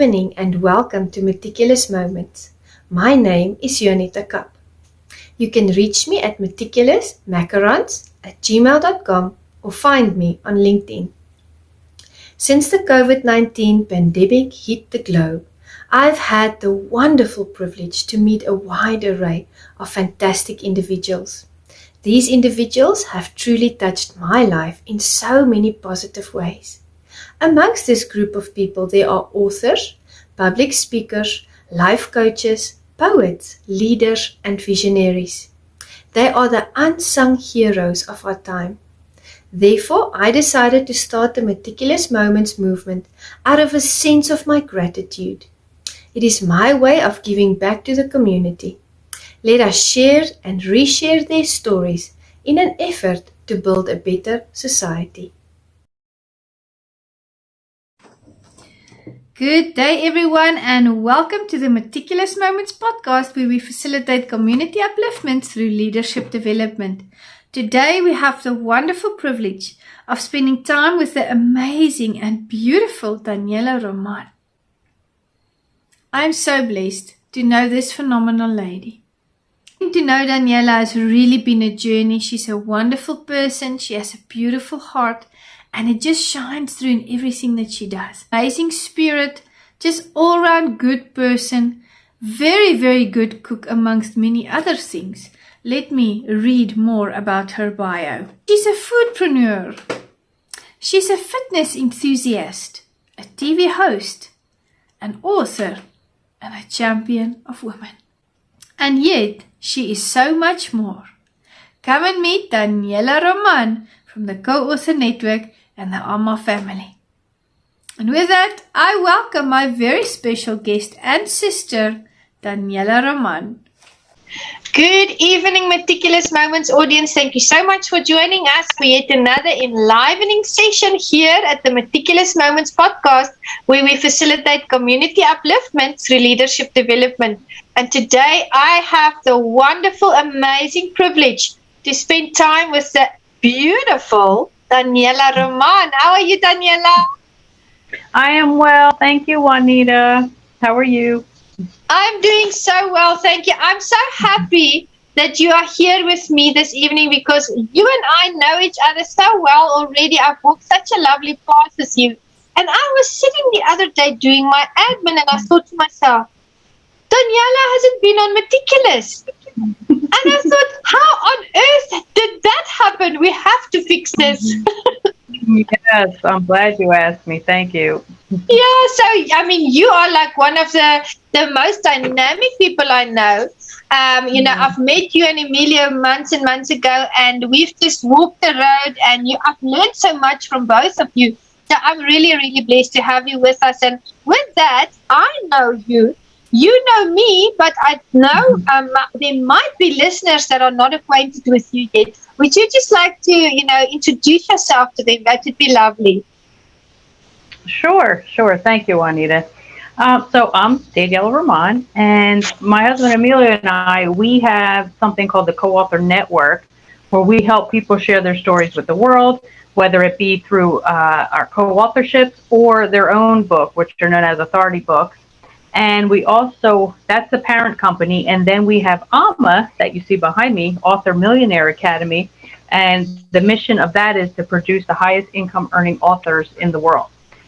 evening and welcome to Meticulous Moments. My name is Juanita Kapp. You can reach me at meticulousmacarons@gmail.com or find me on LinkedIn. Since the COVID-19 pandemic hit the globe, I've had the wonderful privilege to meet a wide array of fantastic individuals. These individuals have truly touched my life in so many positive ways. Amongst this group of people, there are authors, public speakers, life coaches, poets, leaders, and visionaries. They are the unsung heroes of our time. Therefore, I decided to start the Meticulous Moments movement out of a sense of my gratitude. It is my way of giving back to the community. Let us share and reshare their stories in an effort to build a better society. Good day, everyone, and welcome to the Meticulous Moments podcast, where we facilitate community upliftment through leadership development. Today, we have the wonderful privilege of spending time with the amazing and beautiful Daniela Roman. I am so blessed to know this phenomenal lady. Getting to know Daniela has really been a journey. She's a wonderful person. She has a beautiful heart. And it just shines through in everything that she does. Amazing spirit, just all-round good person, very, very good cook amongst many other things. Let me read more about her bio. She's a foodpreneur. She's a fitness enthusiast, a TV host, an author, and a champion of women. And yet, she is so much more. Come and meet Daniela Roman from the Co-Author Network and the Alma family. And with that, I welcome my very special guest and sister, Daniela Roman. Good evening, Meticulous Moments audience. Thank you so much for joining us for yet another enlivening session here at the Meticulous Moments podcast, where we facilitate community upliftment through leadership development. And today I have the wonderful, amazing privilege to spend time with the beautiful Daniela Roman. How are you, Daniela? I am well. Thank you, Juanita. How are you? I'm doing so well, thank you. I'm so happy that you are here with me this evening, because you and I know each other so well already. I've walked such a lovely path with you. And I was sitting the other day doing my admin, and I thought to myself, Daniela hasn't been on Meticulous. And I thought, how on earth did that happen? We have to fix this. Yes, I'm glad you asked me. Thank you. Yeah, so, I mean, you are like one of the most dynamic people I know. I've met you and Emilio months and months ago, and we've just walked the road, and I've learned so much from both of you. So I'm really, really blessed to have you with us. And with that, I know you. You know me, but I know there might be listeners that are not acquainted with you yet. Would you just like to, introduce yourself to them? That would be lovely. Sure. Thank you, Juanita. So I'm Daniela Roman, and my husband Emilio and I, we have something called the Co-Author Network, where we help people share their stories with the world, whether it be through our co-authorships or their own book, which are known as authority books. And we also, that's the parent company. And then we have Alma that you see behind me, Author Millionaire Academy. And the mission of that is to produce the highest income earning authors in the world.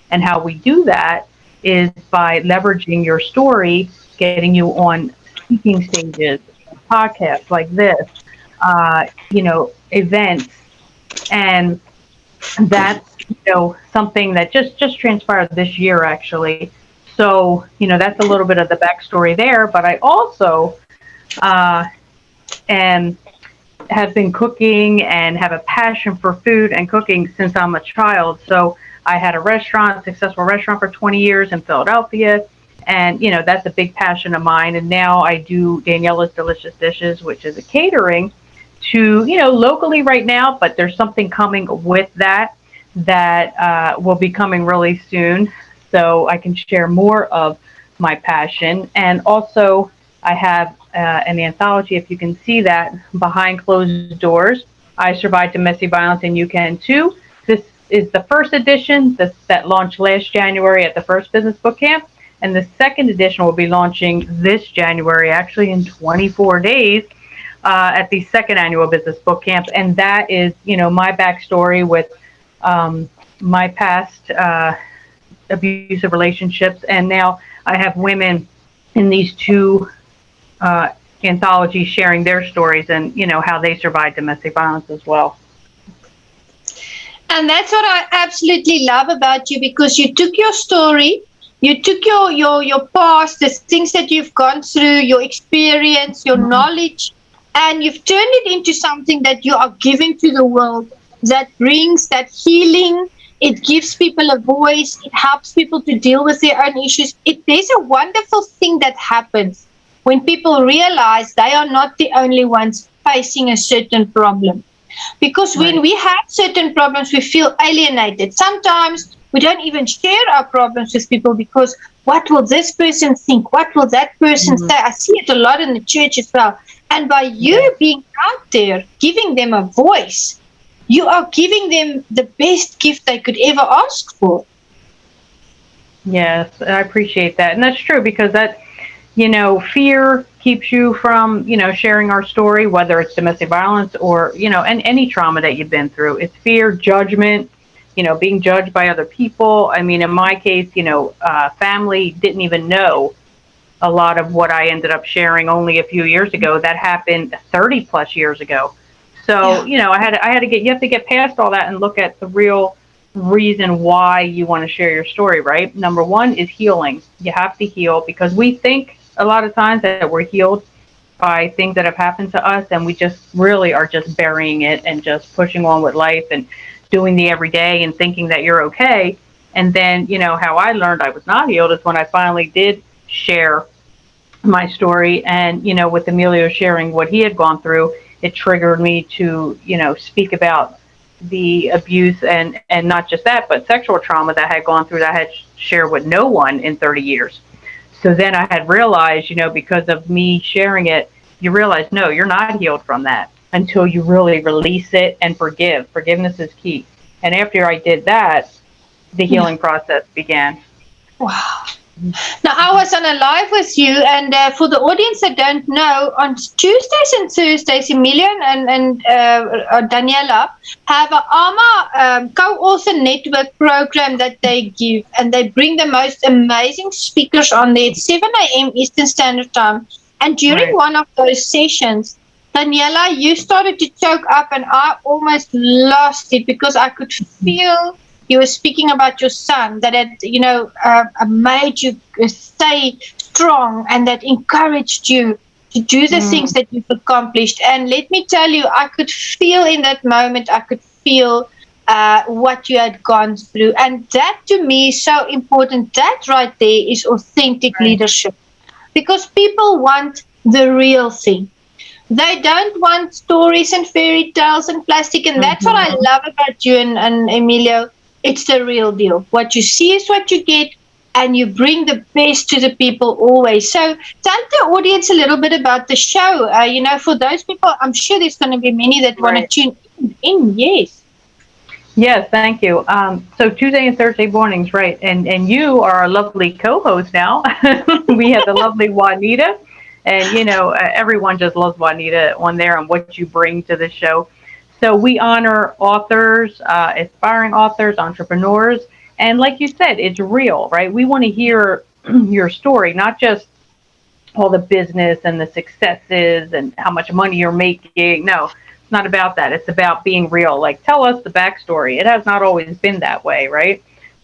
And how we do that is by leveraging your story, getting you on speaking stages, podcasts like this, events. And that's, something that just transpired this year, actually. So, that's a little bit of the backstory there. But I also have been cooking and have a passion for food and cooking since I'm a child. So I had a successful restaurant for 20 years in Philadelphia. And, that's a big passion of mine. And now I do Daniela's Delicious Dishes, which is a catering to, locally right now. But there's something coming with that will be coming really soon. So I can share more of my passion. And also I have an anthology, if you can see that, Behind Closed Doors. I Survived Domestic Violence and You Can Too. This is the first edition that launched last January at the first business boot camp. And the second edition will be launching this January, actually in 24 days, at the second annual Business Book Camp. And that is, my backstory with my past abusive relationships. And now I have women in these two anthologies sharing their stories and, how they survived domestic violence as well. And that's what I absolutely love about you, because you took your story, you took your past, the things that you've gone through, your experience, your knowledge, and you've turned it into something that you are giving to the world that brings that healing. It gives people a voice. It helps people to deal with their own issues. There's a wonderful thing that happens when people realize they are not the only ones facing a certain problem. Because when we have certain problems, we feel alienated. Sometimes we don't even share our problems with people because what will this person think? What will that person say? I see it a lot in the church as well. And by you being out there, giving them a voice, you are giving them the best gift they could ever ask for. Yes, I appreciate that. And that's true, because that, fear keeps you from, sharing our story, whether it's domestic violence or, and any trauma that you've been through. It's fear, judgment, being judged by other people. I mean, in my case, family didn't even know a lot of what I ended up sharing only a few years ago. That happened 30 plus years ago. So, you have to get past all that and look at the real reason why you want to share your story, right? Number one is healing. You have to heal, because we think a lot of times that we're healed by things that have happened to us, and we just really are just burying it and just pushing on with life and doing the everyday and thinking that you're okay. And then, how I learned I was not healed is when I finally did share my story, and, with Emilio sharing what he had gone through, it triggered me to, speak about the abuse and not just that, but sexual trauma that I had gone through that I had shared with no one in 30 years. So then I had realized, because of me sharing it, you realize, no, you're not healed from that until you really release it and forgive. Forgiveness is key. And after I did that, the healing process began. Wow. Now, I was on a live with you, and for the audience that don't know, on Tuesdays and Thursdays, Emilia and Daniela have an ARMA co-author network program that they give, and they bring the most amazing speakers on there at 7 a.m. Eastern Standard Time. And during one of those sessions, Daniela, you started to choke up, and I almost lost it, because I could feel you were speaking about your son that had, made you stay strong, and that encouraged you to do the things that you've accomplished. And let me tell you, I could feel in that moment, I could feel what you had gone through. And that to me is so important. That right there is authentic leadership, because people want the real thing. They don't want stories and fairy tales and plastic. And that's what I love about you and Emilio. It's the real deal. What you see is what you get, and you bring the best to the people always. So tell the audience a little bit about the show. For those people, I'm sure there's going to be many that want to tune in. Yes. Yes, thank you. So Tuesday and Thursday mornings, right? And you are a lovely co-host now. We have the lovely Juanita, and everyone just loves Juanita on there and what you bring to the show. So we honor authors, aspiring authors, entrepreneurs, and like you said, it's real, right? We want to hear your story, not just all the business and the successes and how much money you're making. No, it's not about that. It's about being real. Like, tell us the backstory. It has not always been that way, right?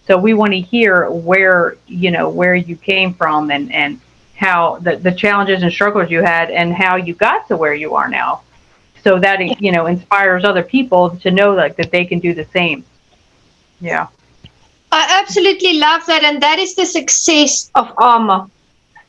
So we want to hear where you came from, and how the challenges and struggles you had, and how you got to where you are now. So that, inspires other people to know that they can do the same. Yeah. I absolutely love that. And that is the success of ARMA.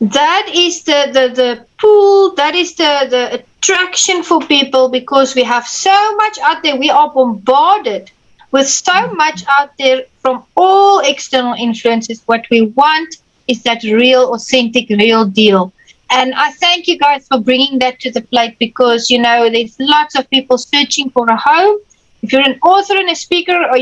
That is the pull, that is the attraction for people, because we have so much out there. We are bombarded with so much out there from all external influences. What we want is that real, authentic, real deal. And I thank you guys for bringing that to the plate, because, there's lots of people searching for a home. If you're an author and a speaker, or,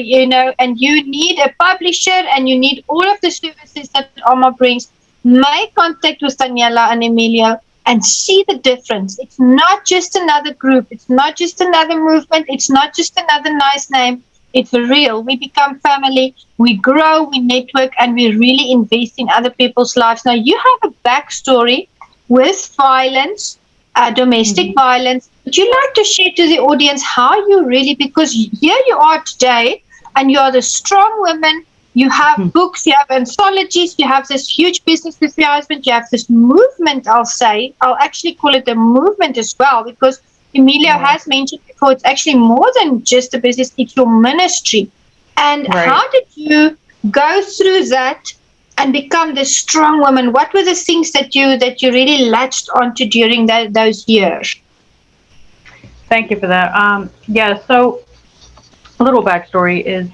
and you need a publisher, and you need all of the services that ARMA brings, make contact with Daniela and Emilio and see the difference. It's not just another group. It's not just another movement. It's not just another nice name. It's real. We become family. We grow, we network, and we really invest in other people's lives. Now, you have a backstory with violence, domestic violence. Would you like to share to the audience how you really, because here you are today, and you're the strong woman. You have books, you have anthologies, you have this huge business with your husband, you have this movement, I'll actually call it a movement as well, because Emilio has mentioned before, it's actually more than just a business, it's your ministry. And how did you go through that and become the strong woman? What were the things that you really latched onto during those years? Thank you for that. So a little backstory is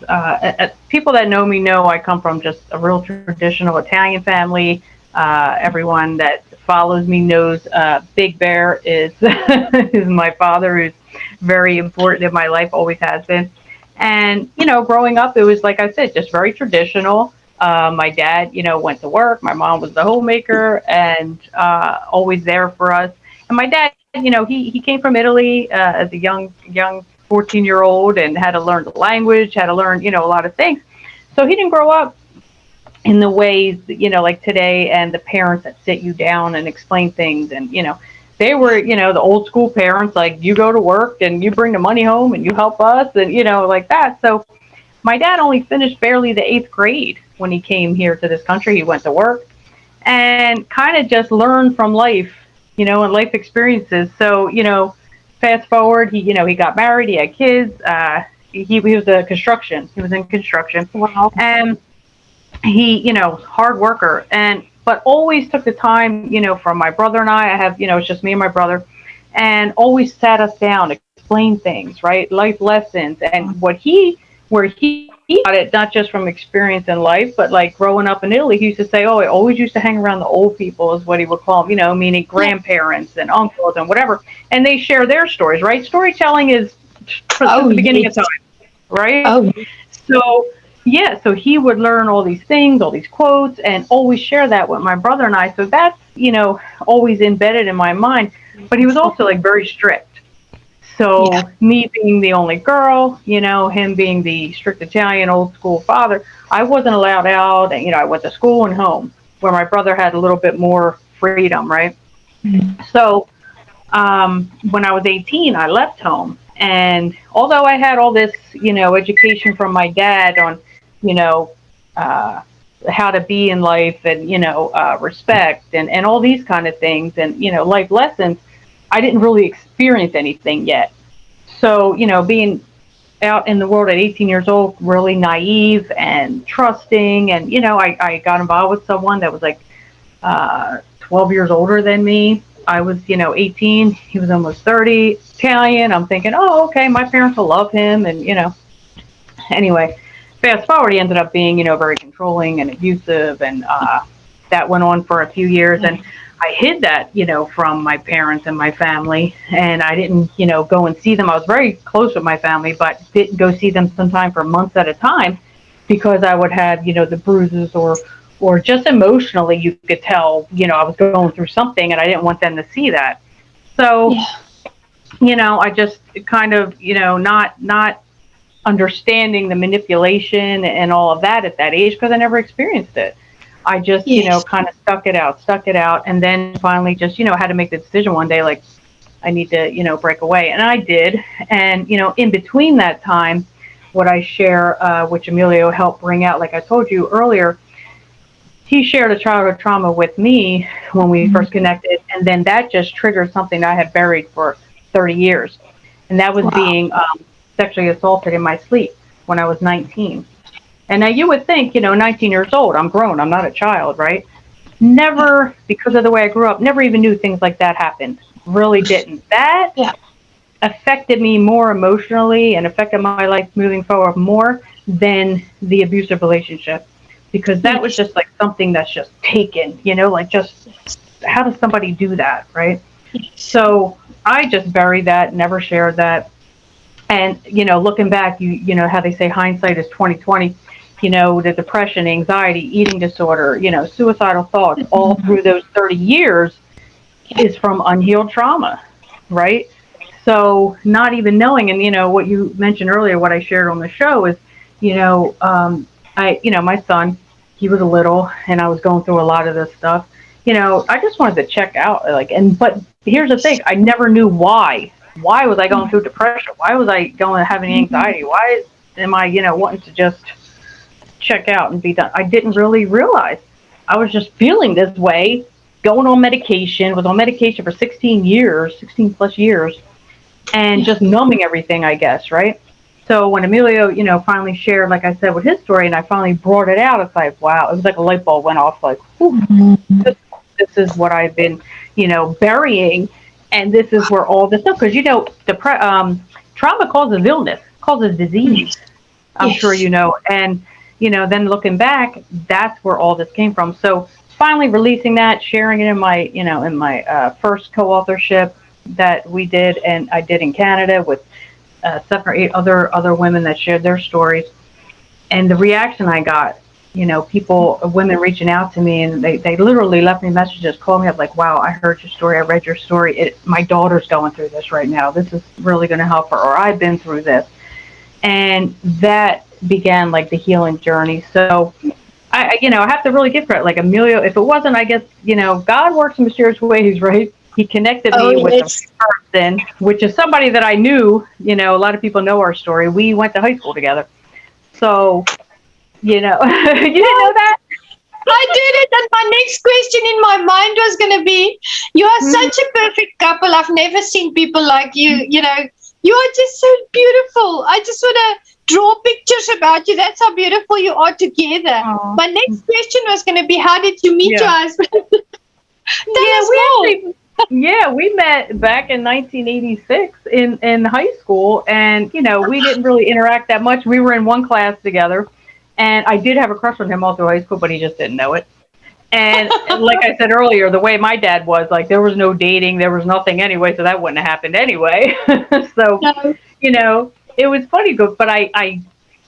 people that know me know I come from just a real traditional Italian family. Everyone that follows me knows Big Bear is is my father, who's very important in my life, always has been. And, growing up, it was, like I said, just very traditional. My dad, went to work. My mom was the homemaker and always there for us. And my dad, he came from Italy as a young 14-year-old and had to learn the language, had to learn, a lot of things. So he didn't grow up in the ways, like today, and the parents that sit you down and explain things. And, they were, the old school parents, like, you go to work and you bring the money home and you help us and, like that. So my dad only finished barely the 8th grade when he came here to this country. He went to work and kind of just learned from life, and life experiences. So, fast forward, he got married, he had kids, he was he was in construction. Wow. And he, hard worker, but always took the time, from my brother and I have, it's just me and my brother, and always sat us down, explain things, right? Life lessons. And where he got it, not just from experience in life, but like growing up in Italy, he used to say, I always used to hang around the old people, is what he would call them, meaning grandparents and uncles and whatever. And they share their stories, right? Storytelling is from the beginning of time, right? Oh. So he would learn all these things, all these quotes, and always share that with my brother and I. So that's, always embedded in my mind. But he was also like very strict. So me being the only girl, him being the strict Italian old school father, I wasn't allowed out. And, I went to school and home, where my brother had a little bit more freedom, right? Mm-hmm. So when I was 18, I left home. And although I had all this, education from my dad on, how to be in life and, respect and all these kind of things and, life lessons, I didn't really experience anything yet. So, being out in the world at 18 years old, really naive and trusting. And, I got involved with someone that was like 12 years older than me. I was, 18. He was almost 30, Italian. I'm thinking, oh, okay, my parents will love him. And, anyway, fast forward, he ended up being, very controlling and abusive. And that went on for a few years. And I hid that, from my parents and my family. And I didn't, go and see them. I was very close with my family, but didn't go see them sometime for months at a time, because I would have, the bruises or just emotionally, you could tell, I was going through something and I didn't want them to see that. So, I just kind of, not understanding the manipulation and all of that at that age, because I never experienced it. I just, kind of stuck it out. And then finally just, had to make the decision one day, like, I need to, break away. And I did. And, in between that time, what I share, which Emilio helped bring out, like I told you earlier, he shared a childhood trauma with me when we first connected. And then that just triggered something I had buried for 30 years. And that was being sexually assaulted in my sleep when I was 19. And now you would think, 19 years old, I'm grown, I'm not a child, right? Never, because of the way I grew up, never even knew things like that happened. Really didn't. That affected me more emotionally and affected my life moving forward more than the abusive relationship. Because that was just like something that's just taken, like just, how does somebody do that, right? So I just buried that, never shared that. And, looking back, you know how they say hindsight is 20/20. the depression, anxiety, eating disorder, suicidal thoughts, all through those 30 years is from unhealed trauma, right? So not even knowing, and what you mentioned earlier, what I shared on the show is, my son, he was little, and I was going through a lot of this stuff. I just wanted to check out, but here's the thing, I never knew why. Why was I going through depression? Why was I going having anxiety? Why am I, wanting to just check out and be done? I didn't really realize. I was just feeling this way, going on medication, was on medication for 16 plus years, and just numbing everything, I guess, right? So when Emilio, finally shared, like I said, with his story, and I finally brought it out, it's like, wow, it was like a light bulb went off, like, this is what I've been, burying, and this is where all this stuff, because, trauma causes illness, causes disease, I'm sure you know, and, then looking back, that's where all this came from. So finally releasing that, sharing it in my first co-authorship that we did, and I did in Canada with 7 or 8 other women that shared their stories, and the reaction I got, women reaching out to me, and they literally left me messages, called me up like, wow, I heard your story, I read your story, my daughter's going through this right now, this is really going to help her, or I've been through this, and that began like the healing journey. So I have to really give credit, like Emilio, if it wasn't, I guess, God works in mysterious ways, right? He connected me with a person, which is somebody that I knew, a lot of people know our story. We went to high school together. So, you didn't know that? I did it, and my next question in my mind was going to be, you are such a perfect couple. I've never seen people like you, you are just so beautiful. I just want to draw pictures about you. That's how beautiful you are together. Aww. My next question was going to be, how did you meet your husband? We met back in 1986 in high school, and we didn't really interact that much. We were in one class together, and I did have a crush on him all through high school, but he just didn't know it. And like I said earlier, the way my dad was, like, there was no dating, there was nothing anyway, so that wouldn't have happened anyway. So, it was funny, but I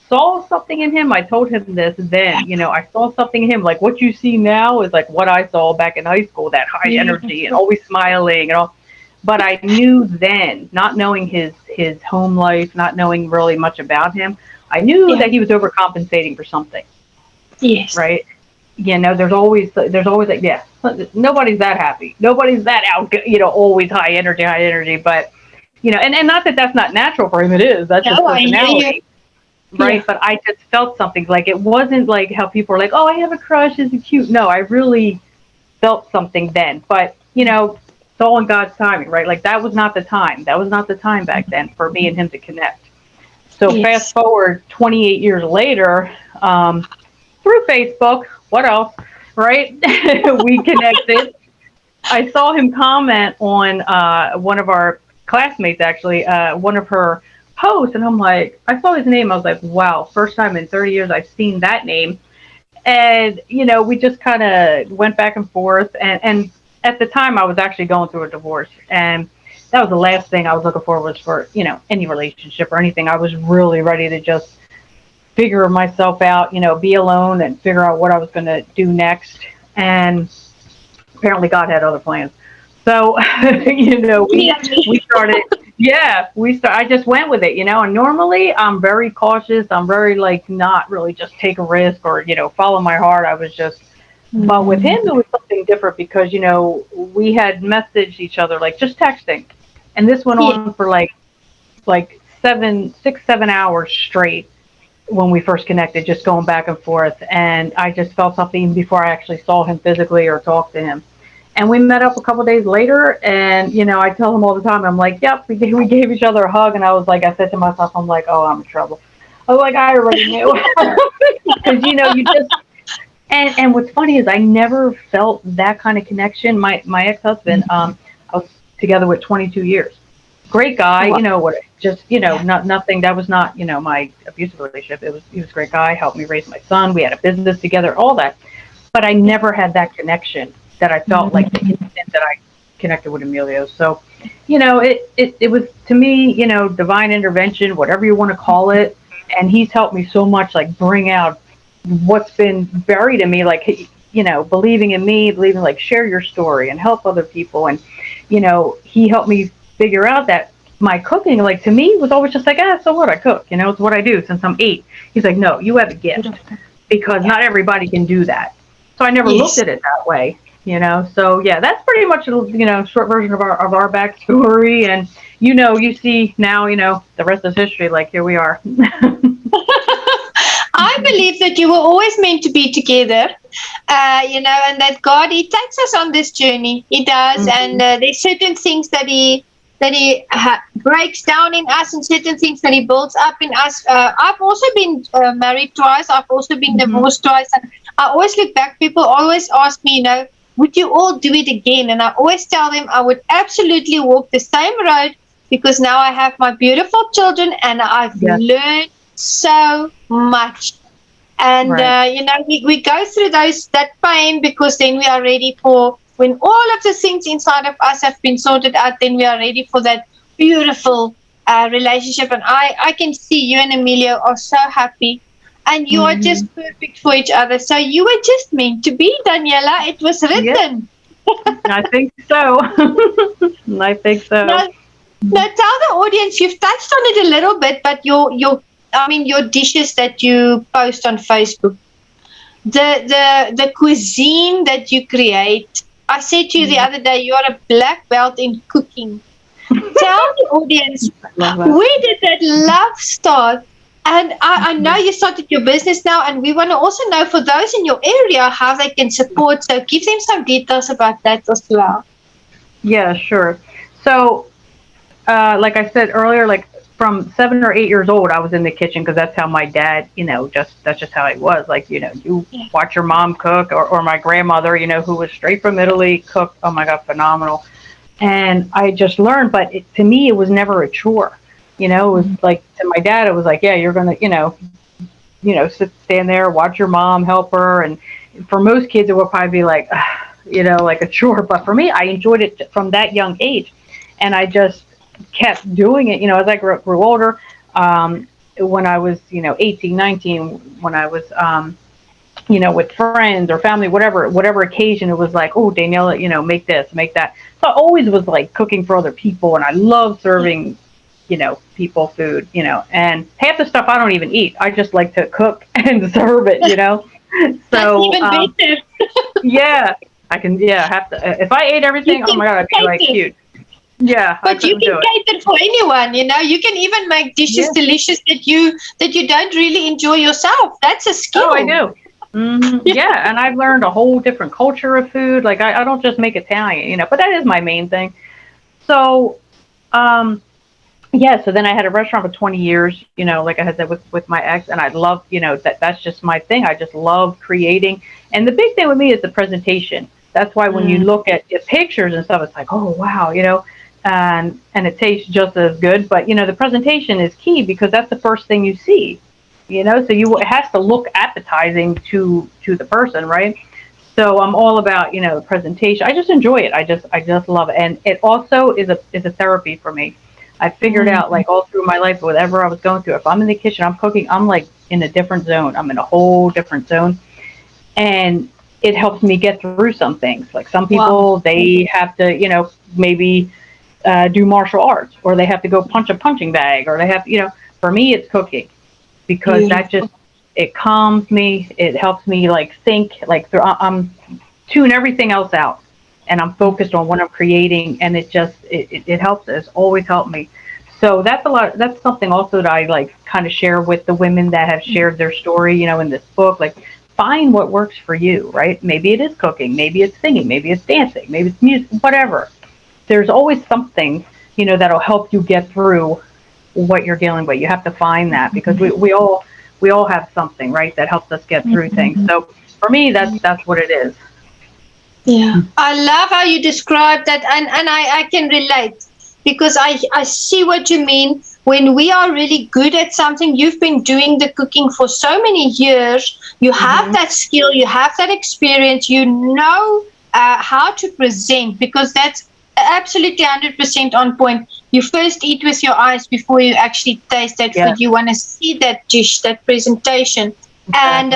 saw something in him. I told him this then, I saw something in him, like what you see now is like what I saw back in high school, that high energy and always smiling and all. But I knew then, not knowing his home life, not knowing really much about him, I knew that he was overcompensating for something. Yes. Right? There's always like, nobody's that happy. Nobody's that out, always high energy, but and not that that's not natural for him, it is. That's his personality. Right. But I just felt something, like it wasn't like how people are like, oh, I have a crush, is it cute? No, I really felt something then. But, it's all in God's timing, right? Like that was not the time. That was not the time back then for me and him to connect. So fast forward 28 years later, through Facebook, what else, right? We connected. I saw him comment on one of our classmates, actually, one of her post, and I'm like, I saw his name, I was like, wow, first time in 30 years I've seen that name. And we just kind of went back and forth, and at the time I was actually going through a divorce, and that was the last thing I was looking for, was for any relationship or anything. I was really ready to just figure myself out, be alone and figure out what I was going to do next. And apparently God had other plans. So we started. I just went with it, and normally I'm very cautious. I'm very not really just take a risk or, follow my heart. I was just, but with him, it was something different because, we had messaged each other, just texting. And this went on for like 6-7 hours straight when we first connected, just going back and forth. And I just felt something before I actually saw him physically or talked to him. And we met up a couple of days later, and, I tell him all the time, I'm like, yep, we gave each other a hug, and I said to myself, I'm like, oh, I'm in trouble. I was like, I already knew. Because, you just, and what's funny is I never felt that kind of connection. My ex-husband, I was together with 22 years. Great guy, nothing, that was not, my abusive relationship. He was a great guy, helped me raise my son. We had a business together, all that. But I never had that connection that I felt like the instant that I connected with Emilio. So, it was, to me, divine intervention, whatever you want to call it. And he's helped me so much, bring out what's been buried in me, like, believing in me, believing like share your story and help other people. And, he helped me figure out that my cooking, like to me, was always just like, so what, I cook, it's what I do since I'm 8. He's like, no, you have a gift because not everybody can do that. So I never looked at it that way, So yeah, that's pretty much short version of our backstory. And you see now, the rest is history. Like here we are. I believe that you were always meant to be together, and that God, He takes us on this journey. He does, and there's certain things that He breaks down in us, and certain things that He builds up in us. I've also been married twice. I've also been divorced twice, and I always look back. People always ask me, would you all do it again? And I always tell them I would absolutely walk the same road, because now I have my beautiful children, and I've learned so much. And we go through that pain, because then we are ready for, when all of the things inside of us have been sorted out, then we are ready for that beautiful relationship. And I can see you and Emilio are so happy, and you are just perfect for each other. So you were just meant to be, Daniela. It was written. I think so. I think so. Now tell the audience, you've touched on it a little bit, but your dishes that you post on Facebook, the cuisine that you create. I said to you the other day, you are a black belt in cooking. Tell the audience, where did that love start? And I know you started your business now, and we want to also know, for those in your area, how they can support. So give them some details about that as well. Yeah, sure. So, like I said earlier, like from 7 or 8 years old, I was in the kitchen, because that's how my dad, that's just how he was. Like, you watch your mom cook, or my grandmother, who was straight from Italy, cooked. Oh my God, phenomenal. And I just learned, but to me, it was never a chore. It was like, to my dad, it was like, yeah, you're going to, stand there, watch your mom, help her. And for most kids, it would probably be like, like a chore. But for me, I enjoyed it from that young age. And I just kept doing it, as I grew older. When I was, 18, 19, when I was, with friends or family, whatever occasion, it was like, oh, Daniela, make this, make that. So I always was like cooking for other people, and I love serving, people food, and half the stuff I don't even eat. I just like to cook and serve it, So, That's even better. Yeah, I can, have to, if I ate everything, oh my God, I'd be like cute. Yeah, but you can cater for anyone. You can even make dishes delicious that you don't really enjoy yourself. That's a skill. Oh, I do. Yeah, and I've learned a whole different culture of food. Like I don't just make Italian, but that is my main thing. So, so then I had a restaurant for 20 years. Like I had said with my ex, and I love, that's just my thing. I just love creating. And the big thing with me is the presentation. That's why when you look at the pictures and stuff, it's like, oh wow, and it tastes just as good. But the presentation is key, because that's the first thing you see. So it has to look appetizing to the person, right? So I'm all about the presentation. I just enjoy it. I just love it, and it also is a therapy for me. I figured out, like, all through my life, whatever I was going through, if I'm in the kitchen, I'm cooking, I'm like in a different zone. I'm in a whole different zone, and it helps me get through some things. Like some people, they have to maybe do martial arts, or they have to go punch a punching bag, or they have for me it's cooking, because that just, it calms me. It helps me like think, like I'm tune everything else out, and I'm focused on what I'm creating, and it just it helps. It's always helped me. So that's something also that I like kind of share with the women that have shared their story, in this book. Like, find what works for you, right? Maybe it is cooking, maybe it's singing, maybe it's dancing, maybe it's music, whatever. There's always something, that'll help you get through what you're dealing with. You have to find that, because we all have something, right, that helps us get through things. So for me, that's what it is. Yeah, I love how you describe that, and I can relate, because I see what you mean. When we are really good at something, you've been doing the cooking for so many years, you have that skill, you have that experience, how to present, because that's absolutely 100% on point. You first eat with your eyes before you actually taste that food. You want to see that dish, that presentation. And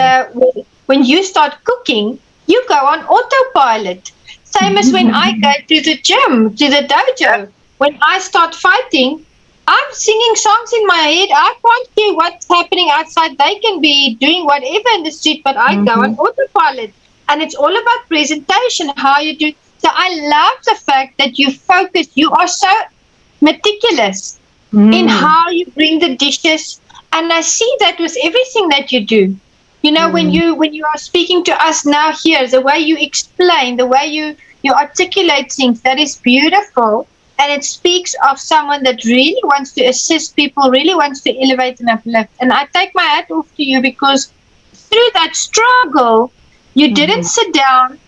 when you start cooking, you go on autopilot. Same as when I go to the gym, to the dojo. When I start fighting, I'm singing songs in my head. I can't care what's happening outside. They can be doing whatever in the street, but I go on autopilot. And it's all about presentation, how you do. So I love the fact that you focus. You are so meticulous in how you bring the dishes. And I see that with everything that you do. You know, when you are speaking to us now here, the way you explain, the way you articulate things, that is beautiful. And it speaks of someone that really wants to assist people, really wants to elevate and uplift. And I take my hat off to you, because through that struggle, you didn't sit down,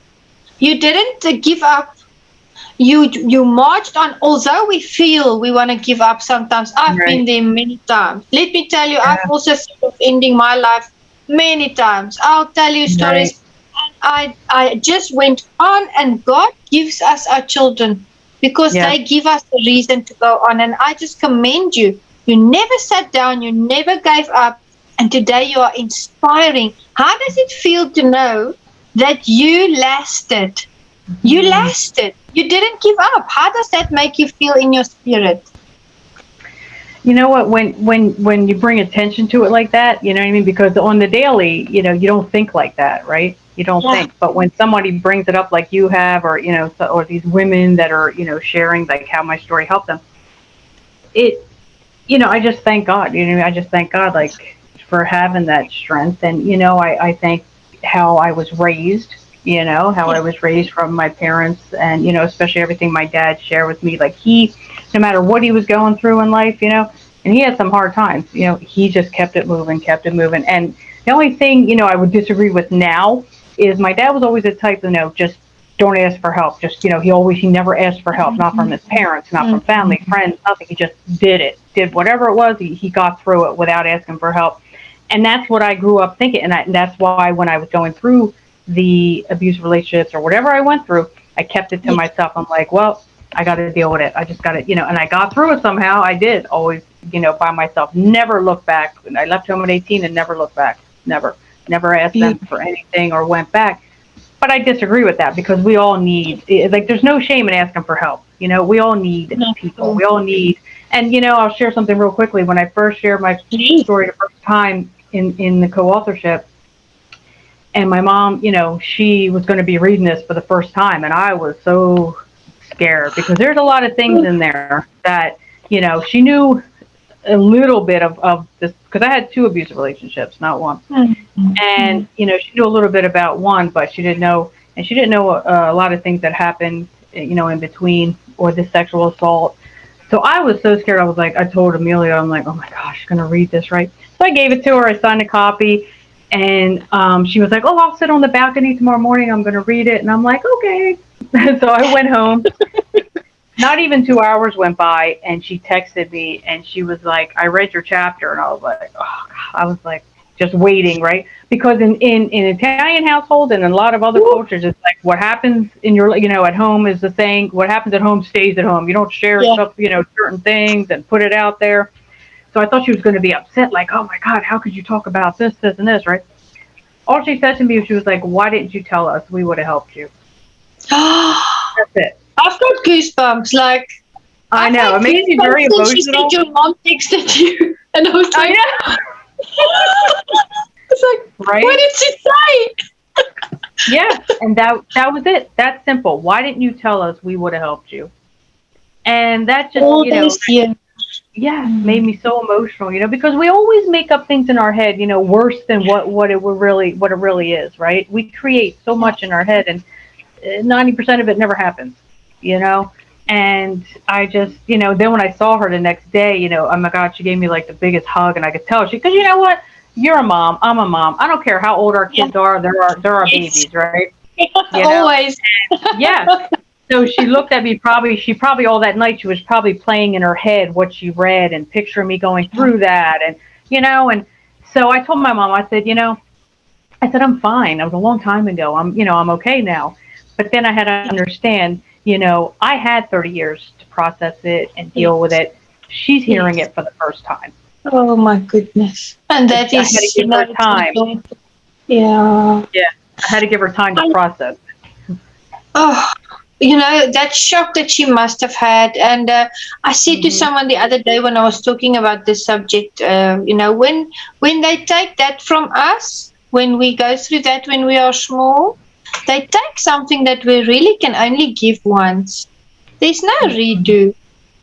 you didn't give up. You marched on, although we feel we want to give up sometimes. I've been there many times. Let me tell you, I've also thought of ending my life many times. I'll tell you stories. And I just went on, and God gives us our children because they give us a reason to go on. And I just commend you. You never sat down, you never gave up, and today you are inspiring. How does it feel to know that you lasted? You lasted. You didn't give up. How does that make you feel in your spirit? You know what? When you bring attention to it like that, you know what I mean? Because on the daily, you know, you don't think like that, right? You don't think. But when somebody brings it up like you have, or you know, or these women that are, you know, sharing like how my story helped them, it, you know, I just thank God. You know, I just thank God like for having that strength, and you know, I thank how I was raised. You know, how I was raised from my parents, and you know, especially everything my dad shared with me. Like he, no matter what he was going through in life, you know, and he had some hard times, you know, he just kept it moving, kept it moving. And the only thing, you know, I would disagree with now is my dad was always the type, you know, just don't ask for help. Just, you know, he never asked for help, not from his parents, not from family, friends, nothing. He just did whatever it was. He got through it without asking for help. And that's what I grew up thinking. And that's why when I was going through the abusive relationships or whatever I went through, I kept it to myself. I'm like, well, I got to deal with it. I just got to, you know, and I got through it somehow. I did always, you know, by myself, never look back. I left home at 18 and never looked back. Never asked them for anything or went back. But I disagree with that, because we all need, like, there's no shame in asking for help. You know, we all need people. We all need, and, you know, I'll share something real quickly. When I first shared my story the first time in the co-authorship, and my mom, you know, she was going to be reading this for the first time, and I was so scared, because there's a lot of things in there that, you know, she knew a little bit of this, because I had 2 abusive relationships, not one. And, you know, she knew a little bit about one, but she didn't know a lot of things that happened, you know, in between, or the sexual assault. So I was so scared. I was like, I told Amelia, I'm like, oh my gosh, she's going to read this, right? So I gave it to her. I signed a copy. And she was like, oh, I'll sit on the balcony tomorrow morning. I'm going to read it. And I'm like, okay. So I went home. Not even 2 hours went by, and she texted me, and she was like, I read your chapter. And I was like, oh, God. I was like, just waiting, right? Because in Italian household and in a lot of other cultures, it's like what happens in your, you know, at home is the saying, what happens at home stays at home. You don't share stuff, you know, certain things and put it out there. So I thought she was going to be upset, like, oh my God, how could you talk about this, and this, right? All she said to me, she was like, why didn't you tell us? We would have helped you. That's it. I've got goosebumps. Like, I know. It makes me very emotional. She said your mom texted you, and I was like, I know. It's like, right? What did she say? Yeah, and that was it. That's simple. Why didn't you tell us? We would have helped you. And that just, you know, made me so emotional, you know, because we always make up things in our head, you know, worse than what it really is, right? We create so much in our head, and 90% of it never happens, you know. And I just, you know, then when I saw her the next day, you know, oh my God, she gave me like the biggest hug, and I could tell because you know what, you're a mom, I'm a mom. I don't care how old our kids are. There are babies, right? You know? Always. Yeah. So she looked at me, she probably all that night, she was probably playing in her head what she read and picturing me going through that. And, you know, and so I told my mom, I said, you know, I'm fine. It was a long time ago. I'm okay now. But then I had to understand, you know, I had 30 years to process it and deal with it. She's hearing it for the first time. Oh my goodness. And that I had to is, give her time. yeah. Yeah, I had to give her time to process. Oh, that shock that she must have had. And I said to Hmm. someone the other day when I was talking about this subject, when they take that from us, when we go through that when we are small, they take something that we really can only give once. There's no redo.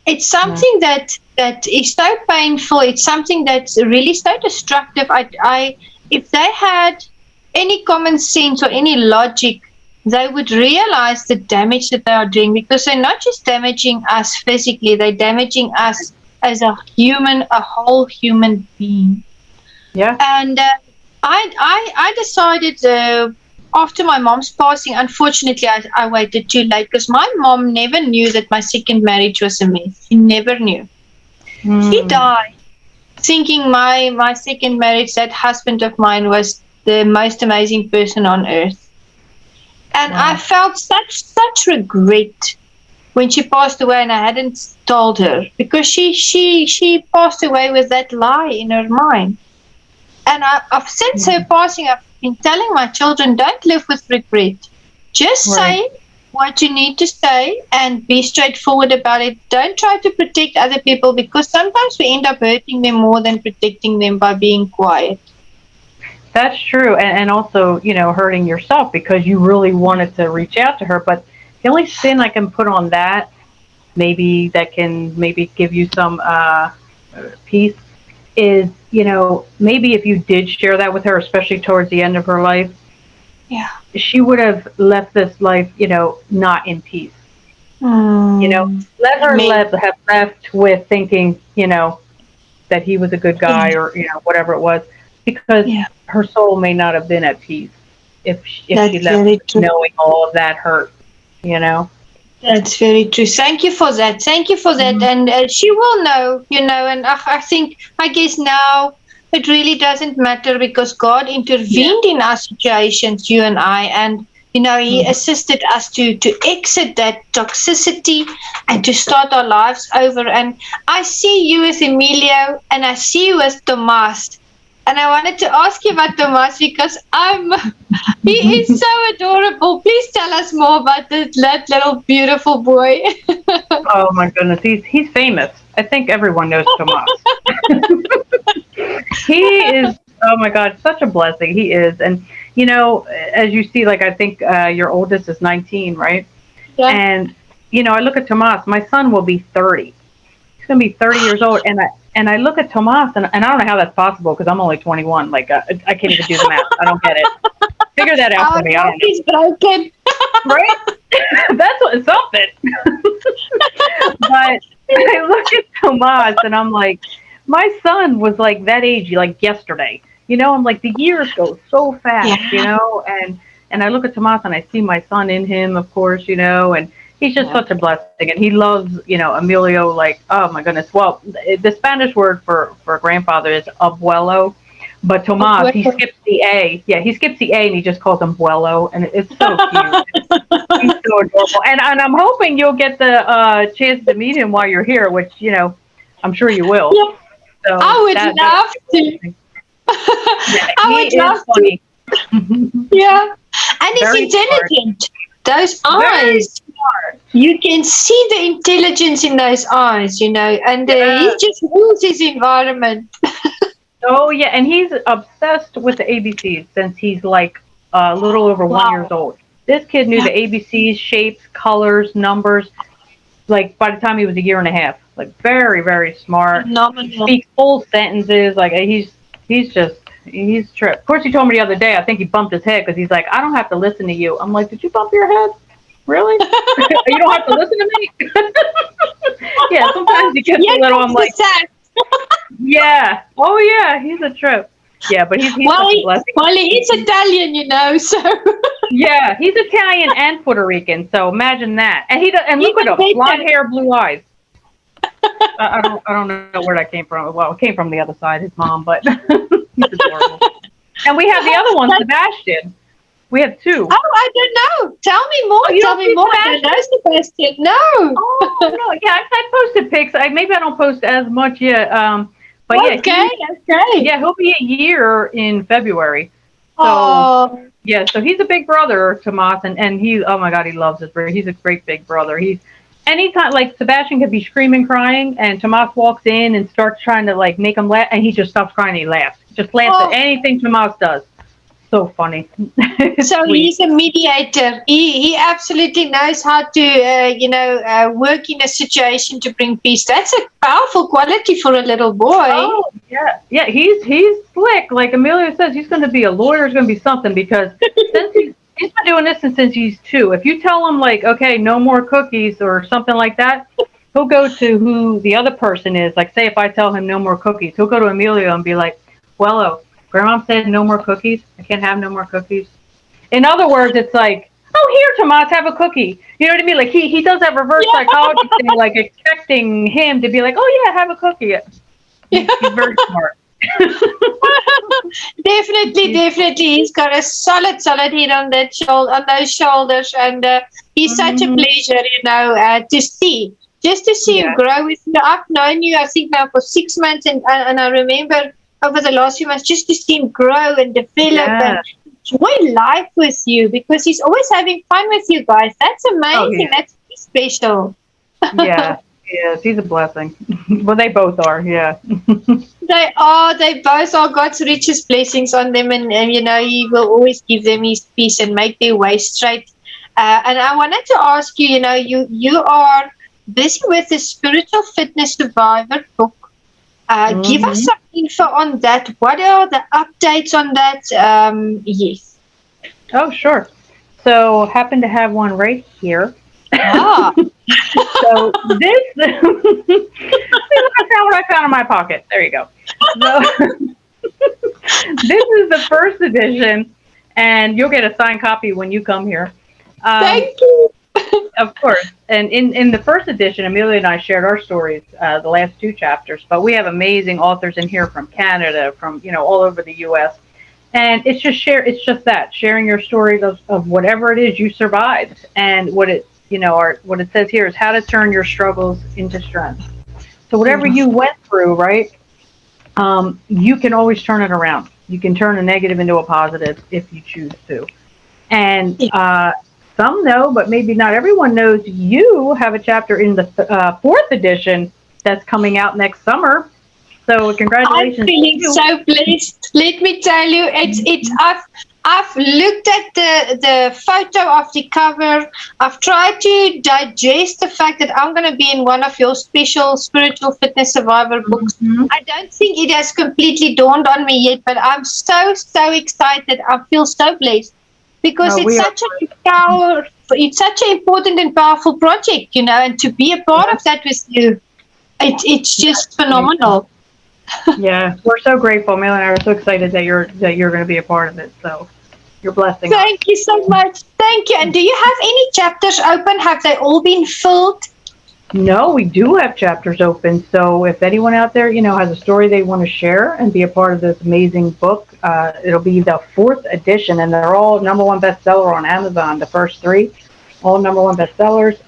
It's No. something that is so painful. It's something that's really so destructive. If they had any common sense or any logic, they would realize the damage that they are doing, because they're not just damaging us physically; they're damaging us as a whole human being. Yeah. And I decided after my mom's passing. Unfortunately, I waited too late, because my mom never knew that my second marriage was a mess. She never knew. She Mm. died thinking my second marriage, that husband of mine, was the most amazing person on earth. And I Wow. felt such regret when she passed away, and I hadn't told her, because she passed away with that lie in her mind. And I've since her passing, I've been telling my children, don't live with regret. Just Right. say what you need to say and be straightforward about it. Don't try to protect other people, because sometimes we end up hurting them more than protecting them by being quiet. That's true, and also, hurting yourself because you really wanted to reach out to her. But the only spin I can put on that, maybe that can maybe give you some peace, is maybe if you did share that with her, especially towards the end of her life, Yeah. she would have left this life, not in peace. You know, Mm, let her me. have left with thinking, that he was a good Yeah. guy, or whatever it was, because Yeah. her soul may not have been at peace if she That's left very true. knowing all of that hurt. You know. That's very true. Thank you for that. Thank you for that. Mhm. And she will know, and I guess now it really doesn't matter, because God Yeah. intervened in our situations, you and I, and He Mhm. assisted us to exit that toxicity and to start our lives over. And I see you with Emilio, and I see you with Tomas. And I wanted to ask you about Tomas, because he is so adorable. Please tell us more about that little beautiful boy. Oh my goodness, he's famous. I think everyone knows Tomas. He is, oh my God, such a blessing. He is, and as you see, like I think your oldest is 19, right? Yeah. And I look at Tomas. My son will be 30. He's gonna be 30 years old, and I look at Tomas, and I don't know how that's possible because I'm only 21. Like I can't even do the math. I don't get it. Figure that out for Our me. I love don't know. is broken. Right? That's what something. But I look at Tomas and I'm like, my son was like that age, like yesterday. I'm like the years go so fast, Yeah. and I look at Tomas and I see my son in him, of course, and he's just Yeah. such a blessing, and he loves, Emilio, like, oh my goodness. Well, the Spanish word for grandfather is abuelo, but Tomas, he skips the A. Yeah, he skips the A and he just calls him Buelo, and it's so cute. He's so adorable, and I'm hoping you'll get the chance to meet him while you're here, which I'm sure you will. Yeah. I So would that love to. yeah, I he would is love to. funny. Yeah. And he's Very smart. intelligent. Those Very eyes. smart. You can see the intelligence in those eyes, and he Yeah. just rules his environment. Oh yeah, and he's obsessed with the ABCs since he's like a little over 1 years Wow. old. This kid knew Yeah. the ABCs, shapes, colors, numbers, like by the time he was a year and a half. Like very, very smart. He Phenomenal. speaks full sentences. Like he's tripped. Of course, he told me the other day. I think he bumped his head because he's like, I don't have to listen to you. I'm like, did you bump your head? Really? You don't have to listen to me. Yeah. Sometimes he gets Yeah, a little. I'm that's the like, sad. yeah. Oh yeah. He's a trip. Yeah, but he's Well, such a blessing. he is Italian, so Yeah, he's Italian and Puerto Rican. So imagine that. And and look at even him, blonde better. hair, blue eyes. I don't know where that came from. Well, it came from the other side, his mom, but he's adorable. And we have the other one, Sebastian. We have two. Oh, I don't know. Tell me more. Oh, you Tell don't me see more. I don't know, Sebastian. No. Oh no, yeah, I posted pics. Maybe I don't post as much yet. But yeah, Okay. yeah, he'll be a year in February. So Oh, yeah, so he's a big brother, Tomas, and he, oh my God, he loves his brother. He's a great big brother. He's anytime, like Sebastian could be screaming, crying, and Tomas walks in and starts trying to like make him laugh, and he just stops crying. And he laughs, just laughs at anything Tomas does. So funny. so Sweet. he's a mediator. He absolutely knows how to work in a situation to bring peace. That's a powerful quality for a little boy. Oh yeah, yeah. He's slick. Like Amelia says, he's going to be a lawyer. He's going to be something because since he's been doing this since he's 2. If you tell him like, okay, no more cookies or something like that, he'll go to who the other person is. Like, say if I tell him no more cookies, he'll go to Amelia and be like, well, Grandma said no more cookies. I can't have no more cookies. In other words, it's like, oh, here, Tomas, have a cookie. You know what I mean? Like he does that reverse psychology thing, like expecting him to be like, oh yeah, have a cookie. He's very smart. Definitely. He's got a solid head on those shoulders, and he's such a pleasure, to see. Just to see him grow with you. I've known you, I think now for 6 months, and I remember over the last few months just to see him grow and develop and enjoy life with you, because he's always having fun with you guys. That's amazing. That's special. Yeah. Yes, he's a blessing. Well, they both are, yeah. They both are God's richest blessings on them, and he will always give them his peace and make their way straight. And I wanted to ask you, you are busy with the Spiritual Fitness Survivor book. Give us some info on that. What are the updates on that? Yes. Oh, sure. So, happen to have one right here. So this what I found in my pocket. There you go. So, this is the first edition, and you'll get a signed copy when you come here. Thank you. Of course. And in the first edition, Amelia and I shared our stories, the last 2 chapters. But we have amazing authors in here from Canada, from all over the U.S. And it's just sharing your stories of whatever it is you survived, and what it says here is how to turn your struggles into strength. So whatever you went through, right, you can always turn it around. You can turn a negative into a positive if you choose to. And some know, but maybe not everyone knows, you have a chapter in the 4th edition that's coming out next summer. So congratulations. I'm feeling so blessed. Let me tell you, I've looked at the photo of the cover. I've tried to digest the fact that I'm going to be in one of your special Spiritual Fitness Survivor books. I don't think it has completely dawned on me yet, but I'm so excited. I feel so blessed, because it's such an important and powerful project, and to be a part of that with you, it's just phenomenal. Yeah, we're so grateful. Amelia and I are so excited that you're going to be a part of it. So you're blessing. Thank you so much. Thank you. And do you have any chapters open? Have they all been filled? No, we do have chapters open. So if anyone out there, has a story they want to share and be a part of this amazing book, it'll be the 4th edition, and they're all #1 bestseller on Amazon. The first 3, all #1 bestsellers.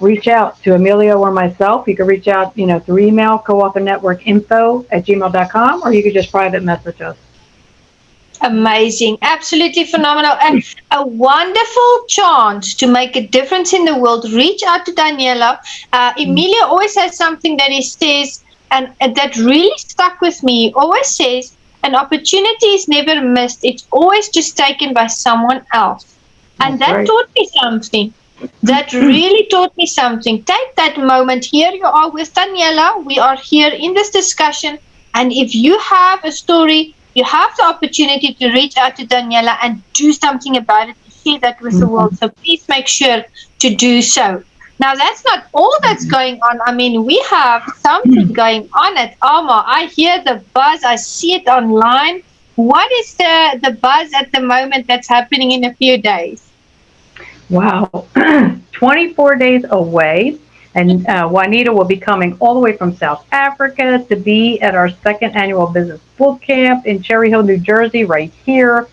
Reach out to Amelia or myself. You can reach out, through email, coauthornetworkinfo@gmail.com, or you could just private message us. Amazing. Absolutely phenomenal. And a wonderful chance to make a difference in the world. Reach out to Daniela. Emilia always has something that he says, and that really stuck with me. He always says, an opportunity is never missed. It's always just taken by someone else. And that taught me something. That really taught me something. Take that moment. Here you are with Daniela. We are here in this discussion. And if you have a story, you have the opportunity to reach out to Daniela and do something about it, to share that with the world. So please make sure to do so. Now, that's not all that's going on. I mean, we have something going on at AMA. I hear the buzz. I see it online. What is the buzz at the moment that's happening in a few days? Wow. 24 days away. And Juanita will be coming all the way from South Africa to be at our 2nd annual business boot camp in Cherry Hill, New Jersey, right here.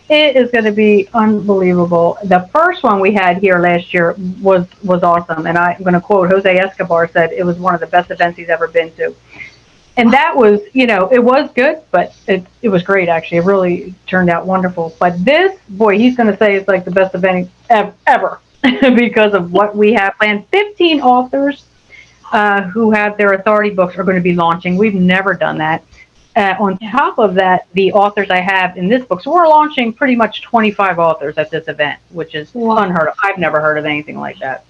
It is going to be unbelievable. The first one we had here last year was awesome. And I'm going to quote Jose Escobar, said it was one of the best events he's ever been to. And that was, it was good, but it was great actually. It really turned out wonderful. But this, boy, he's going to say it's like the best event ever because of what we have planned. 15 authors who have their authority books are going to be launching. We've never done that. On top of that, the authors I have in this book, so we're launching pretty much 25 authors at this event, which is unheard of. I've never heard of anything like that.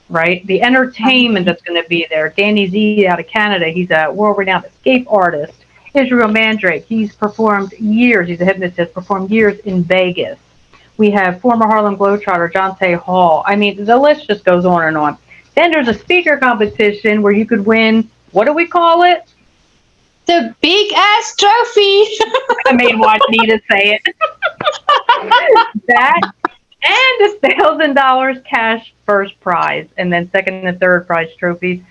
Right? The entertainment that's going to be there. Danny Z out of Canada. He's a world-renowned escape artist. Israel Mandrake. He's performed years. He's a hypnotist. Performed years in Vegas. We have former Harlem Globetrotter Jonte Hall. I mean, the list just goes on and on. Then there's a speaker competition where you could win. What do we call it? The big ass trophy. I made Juanita say it. That. And $1,000 cash first prize, and then second and third prize trophies.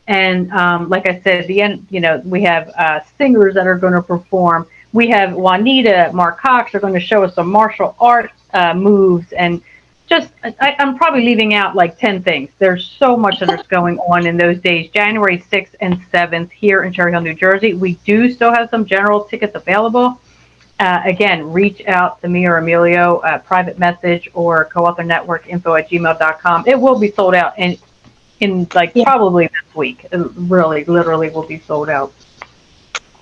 And like I said, at the end, we have singers that are going to perform. We have Juanita, Mark Cox are going to show us some martial art moves, and just I'm probably leaving out like 10 things. There's so much that is going on in those days. January 6th and 7th here in Cherry Hill, New Jersey. We do still have some general tickets available. Again, reach out to me or Emilio, private message or coauthornetworkinfo@gmail.com. It will be sold out in probably this week. It really, literally will be sold out.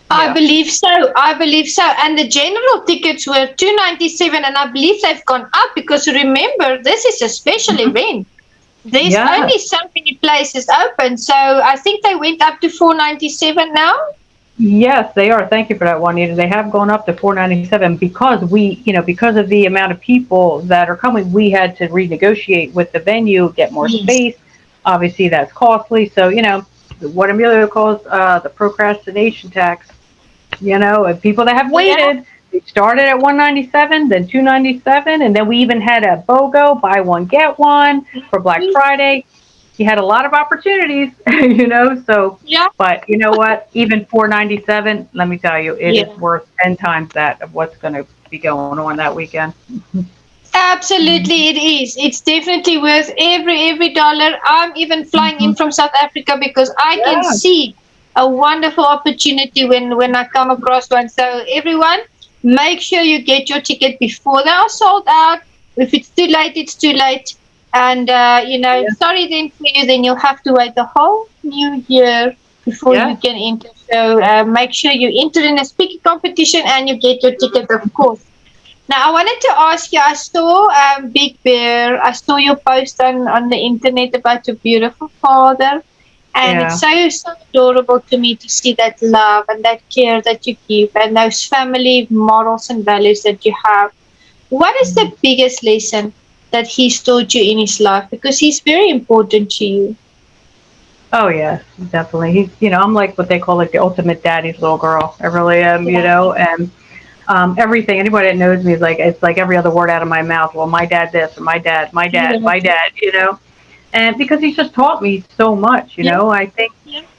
I believe so. And the general tickets were $297, and I believe they've gone up because remember, this is a special event. There's only so many places open, so I think they went up to $497 now. Yes, they are. Thank you for that, Juanita. They have gone up to $497 because because of the amount of people that are coming, we had to renegotiate with the venue, get more space. Obviously, that's costly. So, what Emilio calls the procrastination tax. And people that have waited, they started at $197, then $297, and then we even had a BOGO, buy one get one for Black Friday. You had a lot of opportunities, so, but you know what, even $497, let me tell you, it is worth 10 times that of what's going to be going on that weekend. Absolutely, it is. It's definitely worth every dollar. I'm even flying in from South Africa because I can see a wonderful opportunity when I come across one. So everyone, make sure you get your ticket before they are sold out. If it's too late, it's too late. And, sorry then for you, then you'll have to wait the whole new year before you can enter. So make sure you enter in a speaking competition and you get your ticket, of course. Now, I wanted to ask you, I saw Big Bear, I saw your post on the internet about your beautiful father. And it's so adorable to me to see that love and that care that you give and those family morals and values that you have. What is the biggest lesson that he's taught you in his life? Because he's very important to you. Oh, yes, definitely. He's, I'm like what they call like the ultimate daddy's little girl. I really am, and everything, anybody that knows me is like, it's like every other word out of my mouth. Well, my dad this, or my dad, and because he's just taught me so much, I think,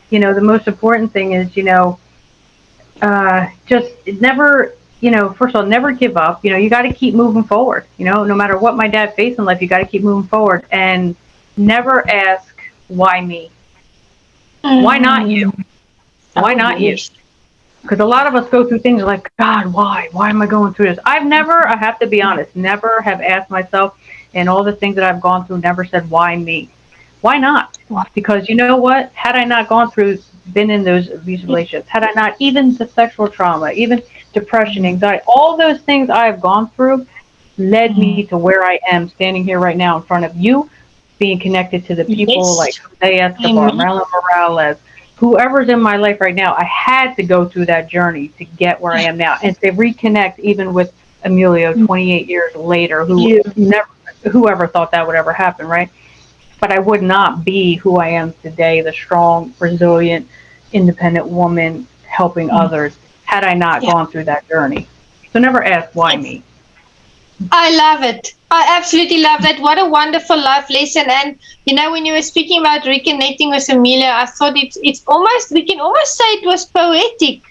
the most important thing is, just never, first of all, never give up. You got to keep moving forward. No matter what my dad faced in life, you got to keep moving forward and never ask, why me? Why not you? Why not you? Because a lot of us go through things like, God, why? Why am I going through this? I have to be honest, never have asked myself, and all the things that I've gone through, never said, why me? Why not? Because you know what? Had I not been in those abusive relationships, had I not, even the sexual trauma, even depression, anxiety, all those things I've gone through led me to where I am standing here right now in front of you, being connected to the people like Jose Escobar, Marilyn Morales, whoever's in my life right now. I had to go through that journey to get where I am now and to reconnect even with Emilio 28 years later, whoever thought that would ever happen, right? But I would not be who I am today, the strong, resilient, independent woman helping others, had I not gone through that journey. So never ask, why me? I love it. I absolutely love that. What a wonderful life lesson. And, when you were speaking about reconnecting with Emilio, I thought it's almost, we can almost say it was poetic.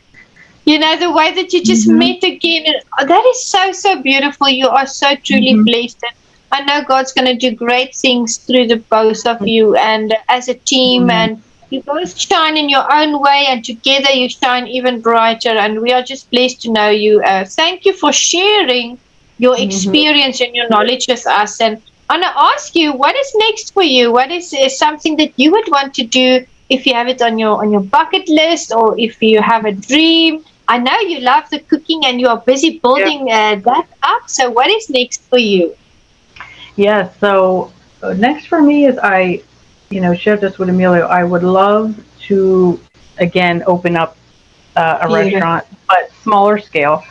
The way that you just met again. That is so, so beautiful. You are so truly blessed. And I know God's going to do great things through the both of you and as a team. And You both shine in your own way, and together you shine even brighter. And we are just blessed to know you. Thank you for sharing your experience and your knowledge with us. And I want to ask you, what is next for you? What is something that you would want to do if you have it on your bucket list, or if you have a dream? I know you love the cooking and you are busy building that up. So, what is next for you? Yeah, so next for me is shared this with Emilio. I would love to, again, open up a Beautiful. restaurant, but smaller scale,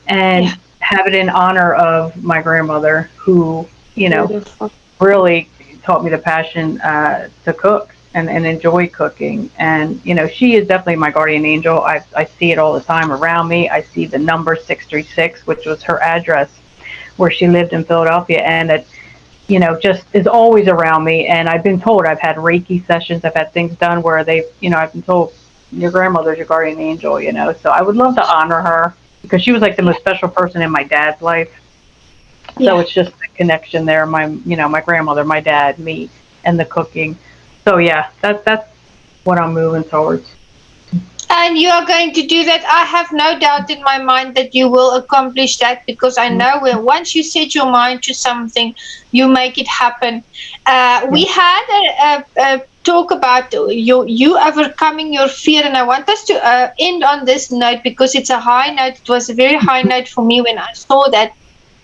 and Yeah, have it in honor of my grandmother, who, beautiful. really taught me the passion to cook and enjoy cooking. And, she is definitely my guardian angel. I see it all the time around me. I see the number 636, which was her address where she lived in Philadelphia. And it, just is always around me. And I've been told, I've had Reiki sessions, I've had things done where I've been told, your grandmother's your guardian angel, So I would love to honor her because she was like the most special person in my dad's life. So Yeah. it's just the connection there. My grandmother, my dad, me, and the cooking. So yeah, that's what I'm moving towards. And you are going to do that. I have no doubt in my mind that you will accomplish that, because I know when once you set your mind to something, you make it happen. We had a talk about you overcoming your fear, and I want us to end on this note because it's a high note. It was a very high note for me when I saw that.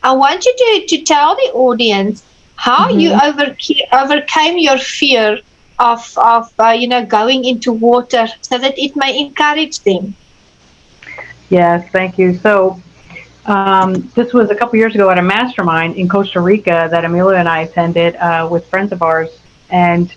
I want you to tell the audience how you Mm-hmm. overcame your fear of going into water, so that it may encourage them. Yes, thank you. So this was a couple years ago at a mastermind in Costa Rica that Amelia and I attended with friends of ours. And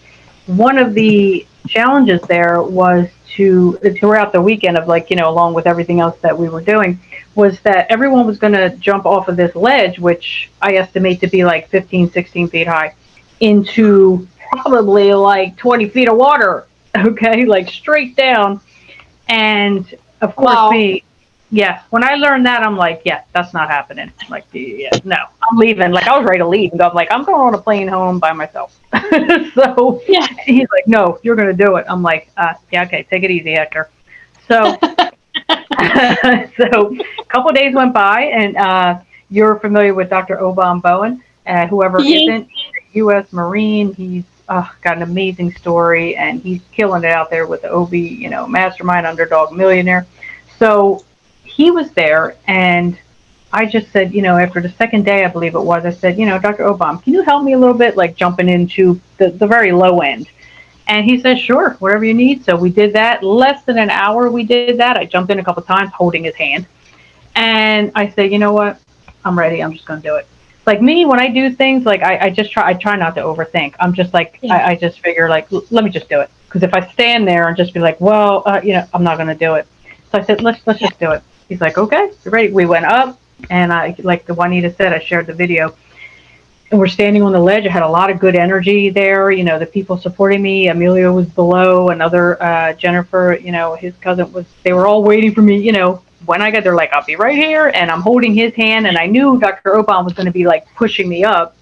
one of the challenges there was throughout the weekend of along with everything else that we were doing, was that everyone was going to jump off of this ledge, which I estimate to be like 15, 16 feet high, into probably like 20 feet of water. Okay, like straight down. And of course, Wow. when I learned that, I'm like, yeah, that's not happening. Like, yeah, no, I'm leaving. Like, I was ready to leave. And I'm like, I'm going on a plane home by myself. So Yeah. he's like, no, you're going to do it. I'm like, yeah, okay, take it easy, Hector. So, so a couple of days went by, and you're familiar with Dr. Obam Bowen. Whoever Yes. isn't, he's a U.S. Marine. He's got an amazing story, and he's killing it out there with the OB, mastermind, underdog, millionaire. So he was there, and I just said, after the second day, I believe it was, I said, Dr. Obama, can you help me a little bit, like jumping into the very low end? And he said, sure, whatever you need. So we did that. Less than an hour we did that. I jumped in a couple times holding his hand. And I said, you know what? I'm ready. I'm just going to do it. Like me, when I do things, like I try not to overthink. I'm just like, Yeah. I just figure like, let me just do it. Because if I stand there and just be like, well, I'm not going to do it. So I said, let's just do it. He's like, okay, you're ready. We went up, and like the Juanita said, I shared the video, and we're standing on the ledge. I had a lot of good energy there. The people supporting me. Emilio was below. Another Jennifer, his cousin was. They were all waiting for me. When I got there, like, I'll be right here, and I'm holding his hand, and I knew Dr. Obama was going to be like pushing me up,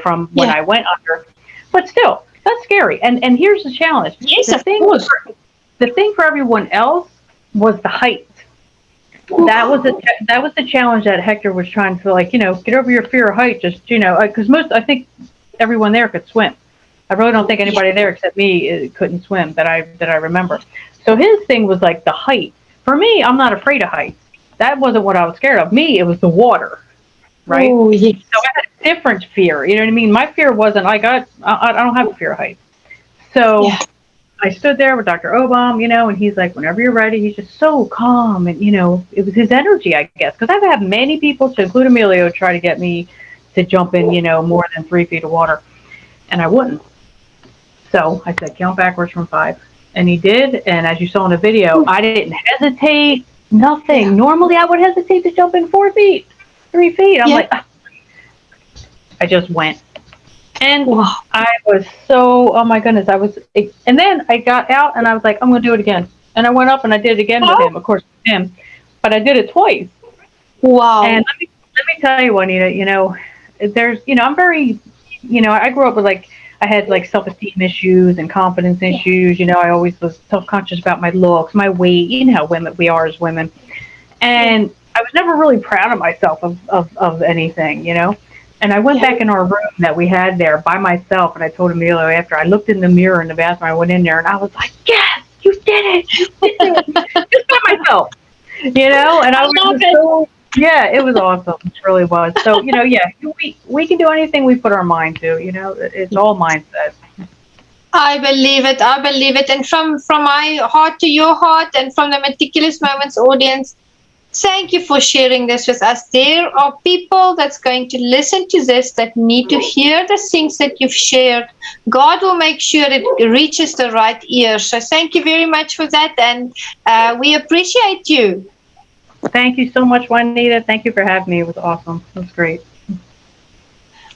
from when Yeah. I went under. But still, that's scary. And here's the challenge. Yes, The of thing course. the thing for everyone else was the height. That was the challenge that Hector was trying to, like, get over your fear of height. Just, because I think everyone there could swim. I really don't think Yeah. anybody there except me couldn't swim that I remember. So his thing was like the height. For me, I'm not afraid of heights. That wasn't what I was scared of. Me, it was the water, right? Oh, yes. So I had a different fear. You know what I mean? My fear wasn't like I don't have a fear of heights. So Yeah. I stood there with Dr. Obam, and he's like, whenever you're ready, he's just so calm. And, it was his energy, I guess. Because I've had many people, to include Emilio, try to get me to jump in, more than 3 feet of water. And I wouldn't. So I said, count backwards from 5. And he did. And as you saw in the video, I didn't hesitate, nothing. Yeah. Normally I would hesitate to jump in 4 feet, 3 feet. I'm Yeah. like, I just went. And Wow. I was so, oh my goodness, and then I got out and I was like, I'm going to do it again. And I went up and I did it again with him, of course, with him. But I did it twice. Wow. And let me tell you, Juanita, I'm very, I grew up with, like, I had like self-esteem issues and confidence issues. I always was self-conscious about my looks, my weight. You know how we are as women. And I was never really proud of myself of anything. And I went back in our room that we had there by myself, and I told Emilio after I looked in the mirror in the bathroom, I went in there and I was like, yes, you did it. You did it. Just by myself, and I was just so, yeah, it was awesome. It really was. So, we can do anything we put our mind to, it's all mindset. I believe it. I believe it. And from my heart to your heart, and from the Meticulous Moments audience, thank you for sharing this with us. There are people that's going to listen to this that need to hear the things that you've shared. God will make sure it reaches the right ear. So thank you very much for that, and we appreciate you. Thank you so much, Juanita. Thank you for having me. It was awesome. It was great.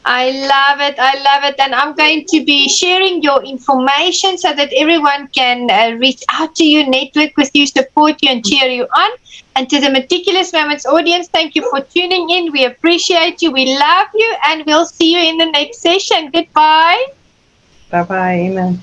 I love it. I love it. And I'm going to be sharing your information so that everyone can reach out to you, network with you, support you, and cheer you on. And to the Meticulous Moments audience, thank you for tuning in. We appreciate you. We love you. And we'll see you in the next session. Goodbye. Bye-bye. Amen.